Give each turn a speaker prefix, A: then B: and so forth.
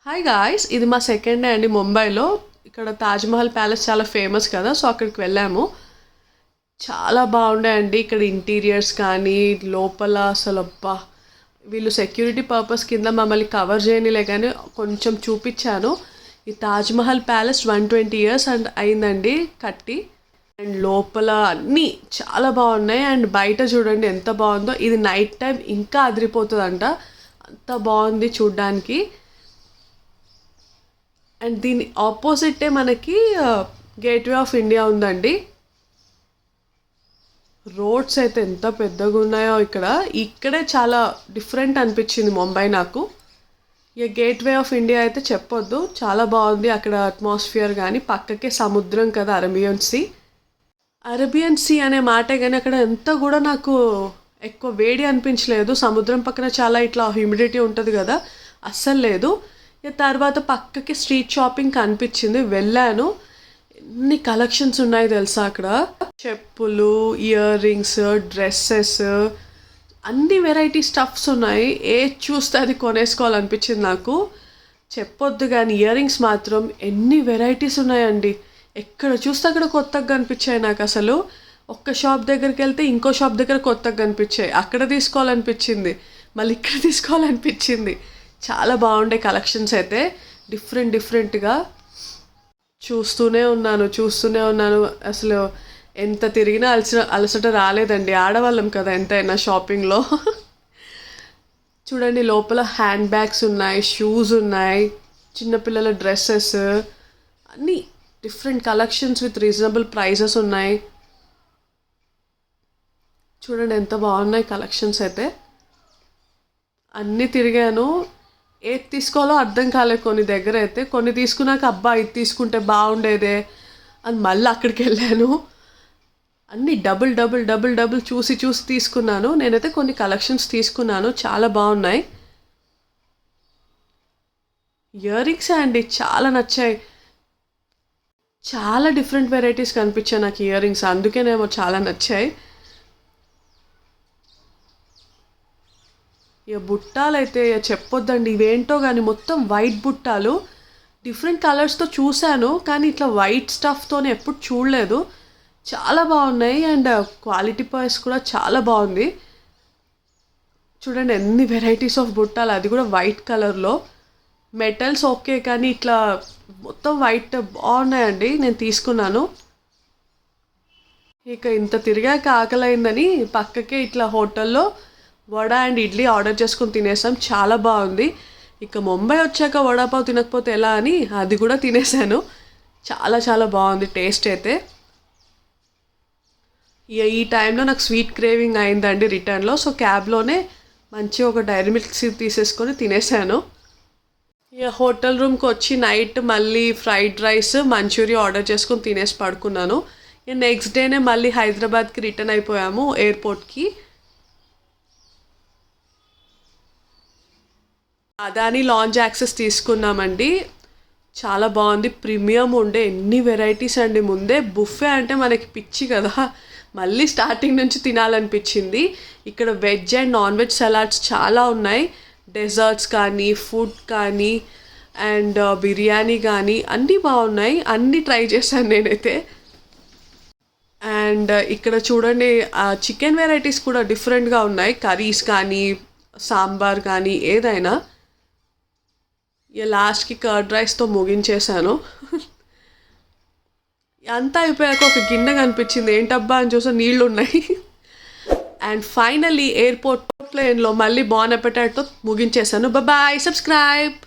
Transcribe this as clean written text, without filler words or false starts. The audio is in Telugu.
A: హాయ్ గాయ్స్, ఇది మా సెకండ్ డే అండి ముంబైలో. ఇక్కడ తాజ్మహల్ ప్యాలెస్ చాలా ఫేమస్ కదా, సో అక్కడికి వెళ్ళాము. చాలా బాగుండే ఇక్కడ ఇంటీరియర్స్ కానీ లోపల అసలు అబ్బా, వీళ్ళు సెక్యూరిటీ పర్పస్ కింద మమ్మల్ని కవర్ చేయనిలే కానీ కొంచెం చూపించాను. ఈ తాజ్మహల్ ప్యాలెస్ 120 years అండ్ అయిందండి కట్టి. అండ్ లోపల అన్నీ చాలా బాగున్నాయి. అండ్ బయట చూడండి ఎంత బాగుందో. ఇది నైట్ టైం ఇంకా అదిరిపోతుందంట, అంత బాగుంది చూడ్డానికి. అండ్ దీని ఆపోజిటే మనకి గేట్వే ఆఫ్ ఇండియా ఉందండి. రోడ్స్ అయితే ఎంత పెద్దగా ఉన్నాయో ఇక్కడే చాలా డిఫరెంట్ అనిపించింది ముంబై నాకు. ఇక గేట్వే ఆఫ్ ఇండియా అయితే చెప్పొద్దు, చాలా బాగుంది అక్కడ అట్మాస్ఫియర్. కానీ పక్కకే సముద్రం కదా, అరేబియన్ సీ అనే మాటే కానీ అక్కడ ఎంత కూడా నాకు ఎక్కువ వేడి అనిపించలేదు. సముద్రం పక్కన చాలా ఇట్లా హ్యూమిడిటీ ఉంటుంది కదా, అస్సలు లేదు. ఇక తర్వాత పక్కకి స్ట్రీట్ షాపింగ్ కనిపించింది, వెళ్ళాను. ఎన్ని కలెక్షన్స్ ఉన్నాయి తెలుసా అక్కడ. చెప్పులు, ఇయర్ రింగ్స్, డ్రెస్సెస్, అన్ని వెరైటీ స్టఫ్స్ ఉన్నాయి. ఏది చూస్తే అది కొనేసుకోవాలనిపించింది నాకు. చెప్పొద్దు కానీ ఇయర్ రింగ్స్ మాత్రం ఎన్ని వెరైటీస్ ఉన్నాయండి. ఎక్కడ చూస్తే అక్కడ కొత్తగా కనిపించాయి నాకు. అసలు ఒక్క షాప్ దగ్గరికి వెళ్తే ఇంకో షాప్ దగ్గర కొత్తగా కనిపించాయి. అక్కడ తీసుకోవాలనిపించింది, మళ్ళీ ఇక్కడ తీసుకోవాలనిపించింది. చాలా బాగుండే కలెక్షన్స్ అయితే, డిఫరెంట్గా చూస్తూనే ఉన్నాను. అసలు ఎంత తిరిగినా అలసట రాలేదండి. ఆడవాళ్ళం కదా ఎంతైనా షాపింగ్లో. చూడండి లోపల హ్యాండ్ బ్యాగ్స్ ఉన్నాయి, షూస్ ఉన్నాయి, చిన్నపిల్లల డ్రెస్సెస్, అన్నీ different collections with reasonable prices ఉన్నాయి. చూడండి ఎంత బాగున్నాయి కలెక్షన్స్ అయితే. అన్నీ తిరిగాను, ఏది తీసుకోవాలో అర్థం కాలేదు కొన్ని దగ్గర అయితే. కొన్ని తీసుకున్నాక అబ్బా ఇది తీసుకుంటే బాగుండేదే అని మళ్ళీ అక్కడికి వెళ్ళాను. అన్నీ డబుల్ చూసి తీసుకున్నాను. నేనైతే కొన్ని కలెక్షన్స్ తీసుకున్నాను, చాలా బాగున్నాయి. ఇయర్ రింగ్స్ అండి చాలా నచ్చాయి. చాలా డిఫరెంట్ వెరైటీస్ కనిపించాయి నాకు ఇయర్ రింగ్స్, అందుకేనేమో చాలా నచ్చాయి. ఇక బుట్టాలు అయితే చెప్పొద్దండి, ఇవేంటో కానీ మొత్తం వైట్ బుట్టాలు. డిఫరెంట్ కలర్స్తో చూశాను కానీ ఇట్లా వైట్ స్టఫ్తోనే ఎప్పుడు చూడలేదు. చాలా బాగున్నాయి. అండ్ క్వాలిటీ వైస్ కూడా చాలా బాగుంది. చూడండి ఎన్ని వెరైటీస్ ఆఫ్ బుట్టాలు, అది కూడా వైట్ కలర్లో. మెటల్స్ ఓకే కానీ ఇట్లా మొత్తం వైట్ బాగున్నాయండి, నేను తీసుకున్నాను. ఇక ఇంత తిరిగాక ఆకలైందని పక్కకే ఇట్లా హోటల్లో వడ అండ్ ఇడ్లీ ఆర్డర్ చేసుకుని తినేసాం, చాలా బాగుంది. ఇక ముంబై వచ్చాక వడాపావ్ తినకపోతే ఎలా అని అది కూడా తినేసాను. చాలా బాగుంది టేస్ట్ అయితే. ఇక ఈ టైంలో నాకు స్వీట్ క్రేవింగ్ అయిందండి రిటర్న్లో. సో క్యాబ్లోనే మంచిగా ఒక డైరీ మిల్క్ తీసేసుకొని తినేసాను. ఇక హోటల్ రూమ్కి వచ్చి నైట్ మళ్ళీ ఫ్రైడ్ రైస్, మంచూరియా ఆర్డర్ చేసుకొని తినేసి పడుకున్నాను. ఇక నెక్స్ట్ డేనే మళ్ళీ హైదరాబాద్కి రిటర్న్ అయిపోయాము ఎయిర్పోర్ట్కి. అదాని లాంజ్ యాక్సెస్ తీసుకున్నామండి, చాలా బాగుంది. ప్రీమియం ఉండే, ఎన్ని వెరైటీస్ అండి. ముందే బుఫే అంటే మనకి పిచ్చి కదా, మళ్ళీ స్టార్టింగ్ నుంచి తినాలనిపించింది. ఇక్కడ veg and non veg salads చాలా ఉన్నాయి. డెజర్ట్స్ కానీ, ఫుడ్ కానీ, అండ్ బిర్యానీ కానీ అన్నీ బాగున్నాయి. అన్నీ ట్రై చేశాను నేనైతే. అండ్ ఇక్కడ చూడండి చికెన్ వెరైటీస్ కూడా డిఫరెంట్గా ఉన్నాయి. కర్రీస్ కానీ, సాంబార్ కానీ, ఏదైనా. ఇక లాస్ట్కి కర్డ్ రైస్తో ముగించేశాను. అంతా అయిపోయాక ఒక గిన్నె కనిపించింది, ఏంటబ్బా అని చూస్తే నీళ్ళు ఉన్నాయి. అండ్ ఫైనల్లీ ఎయిర్పోర్ట్ ప్లేన్లో మళ్ళీ బాన్ అపెటైట్తో ముగించేశాను. Bye, subscribe.